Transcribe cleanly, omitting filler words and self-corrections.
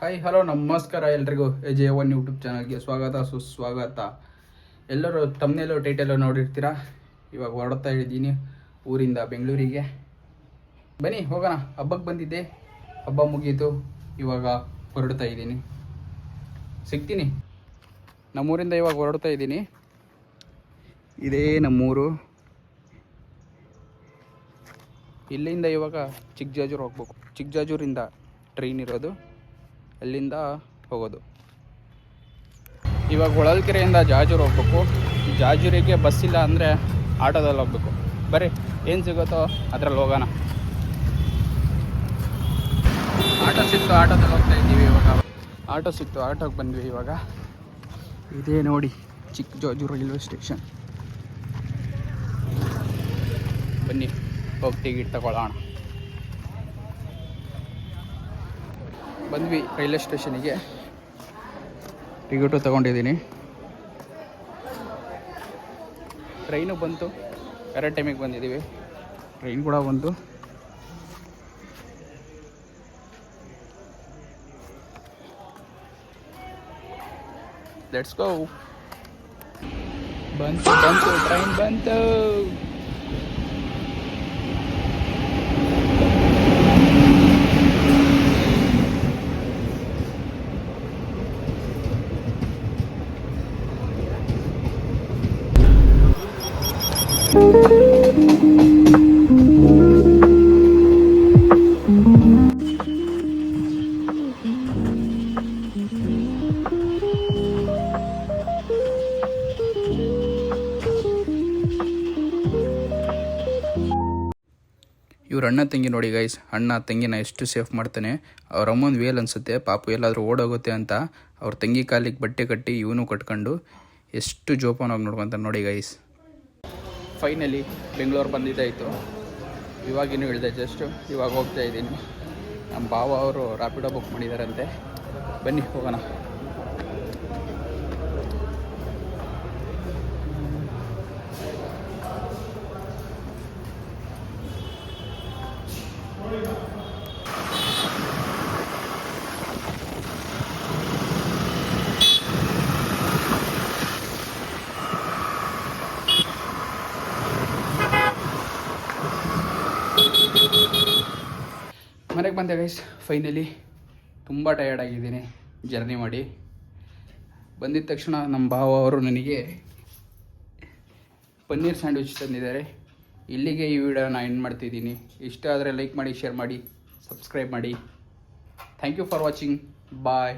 Hi hello ನಮಸ್ಕಾರ ಎಲ್ರಿಗೂ AJ1 YouTube ಚಾನಲ್ಗೆ ಸ್ವಾಗತ ಸುಸ್ವಾಗತ. ಎಲ್ಲರೂ ತಮ್ಮನೇಲೋ ಟೈಟೆಲ್ಲೋ ನೋಡಿರ್ತೀರಾ. ಇವಾಗ ಹೊರಡ್ತಾ ಇದ್ದೀನಿ ಊರಿಂದ ಬೆಂಗಳೂರಿಗೆ. ಬನ್ನಿ ಹೋಗೋಣ. ಹಬ್ಬಕ್ಕೆ ಬಂದಿದ್ದೆ, ಹಬ್ಬ ಮುಗೀತು, ಇವಾಗ ಹೊರಡ್ತಾ ಇದ್ದೀನಿ. ಸಿಗ್ತೀನಿ. ನಮ್ಮೂರಿಂದ ಇವಾಗ ಹೊರಡ್ತಾ ಇದ್ದೀನಿ. ಇದೇ ನಮ್ಮೂರು. ಇಲ್ಲಿಂದ ಇವಾಗ ಚಿಕ್ಕಜಾಜೂರು ಹೋಗ್ಬೇಕು. ಚಿಕ್ಕಜಾಜೂರಿಂದ ಟ್ರೈನ್ ಇರೋದು, ಅಲ್ಲಿಂದ ಹೋಗೋದು. ಇವಾಗ ಹೊಳಲ್ಕೆರೆಯಿಂದ ಜಾಜೂರು ಹೋಗ್ಬೇಕು. ಜಾಜೂರಿಗೆ ಬಸ್ ಇಲ್ಲ ಅಂದರೆ ಆಟೋದಲ್ಲಿ ಹೋಗ್ಬೇಕು. ಬರ್ರಿ, ಏನು ಸಿಗುತ್ತೋ ಅದರಲ್ಲಿ ಹೋಗೋಣ. ಆಟೋ ಸಿಕ್ತು, ಆಟೋದಲ್ಲಿ ಹೋಗ್ತಾ ಇದ್ದೀವಿ ಇವಾಗ. ಆಟೋ ಸಿಕ್ತು, ಆಟೋಗೆ ಬಂದ್ವಿ ಇವಾಗ. ಇದೇ ನೋಡಿ ಚಿಕ್ಕಜಾಜೂರು ರೈಲ್ವೆ ಸ್ಟೇಷನ್. ಬನ್ನಿ ಹೋಗಿ ಟಿಕೆಟ್ ತಗೊಳ್ಳೋಣ. ಬಂದ್ವಿ ರೈಲ್ವೆ ಸ್ಟೇಷನಿಗೆ. ಟಿಕೆಟು ತೊಗೊಂಡಿದ್ದೀನಿ. ಟ್ರೈನು ಬಂತು, ಕರೆಕ್ಟ್ ಟೈಮಿಗೆ ಬಂದಿದ್ದೀವಿ. ಟ್ರೈನ್ ಕೂಡ ಬಂತು. Let's go. ಬಂತು ಟ್ರೈನ್ ಬಂತು. ಇವ್ರ ಅಣ್ಣ ತಂಗಿ ನೋಡಿ ಗೈಸ್. ಅಣ್ಣ ತಂಗಿನ ಎಷ್ಟು ಸೇಫ್ ಮಾಡ್ತಾನೆ. ಅವ್ರ ಅಮ್ಮನ ವೇಲ್ ಅನಿಸುತ್ತೆ, ಪಾಪು ಎಲ್ಲಾದರೂ ಓಡೋಗುತ್ತೆ ಅಂತ ಅವ್ರ ತಂಗಿ ಕಾಲಿಗೆ ಬಟ್ಟೆ ಕಟ್ಟಿ ಇವನು ಕಟ್ಕೊಂಡು ಎಷ್ಟು ಜೋಪಾನವಾಗಿ ನೋಡ್ಕೊತ ನೋಡಿ ಗೈಸ್. ಫೈನಲಿ ಬೆಂಗಳೂರು ಬಂದಿದ್ದಾಯಿತು. ಇವಾಗಿನ್ನೂ ಇಳಿದೆ ಜಸ್ಟು. ಇವಾಗ ಹೋಗ್ತಾ ಇದ್ದೀನಿ. ನಮ್ಮ ಭಾವ ಅವರು ರ್ಯಾಪಿಡೋ ಬುಕ್ ಮಾಡಿದಾರಂತೆ. ಬನ್ನಿ ಹೋಗೋಣ. ಮನೆಗೆ ಬಂದೆ ಗೈಸ್ ಫೈನಲಿ. ತುಂಬ ಟಯರ್ಡ್ ಆಗಿದ್ದೀನಿ ಜರ್ನಿ ಮಾಡಿ. ಬಂದಿದ್ದ ತಕ್ಷಣ ನಮ್ಮ ಭಾವ ಅವರು ನನಗೆ ಪನ್ನೀರ್ ಸ್ಯಾಂಡ್ವಿಚ್ ತಂದಿದ್ದಾರೆ. ಇಲ್ಲಿಗೆ ಈ ವಿಡಿಯೋನ ಎಂಡ್ ಮಾಡ್ತಿದ್ದೀನಿ. ಇಷ್ಟ ಆದರೆ ಲೈಕ್ ಮಾಡಿ, ಶೇರ್ ಮಾಡಿ, ಸಬ್ಸ್ಕ್ರೈಬ್ ಮಾಡಿ. Thank you for watching. Bye.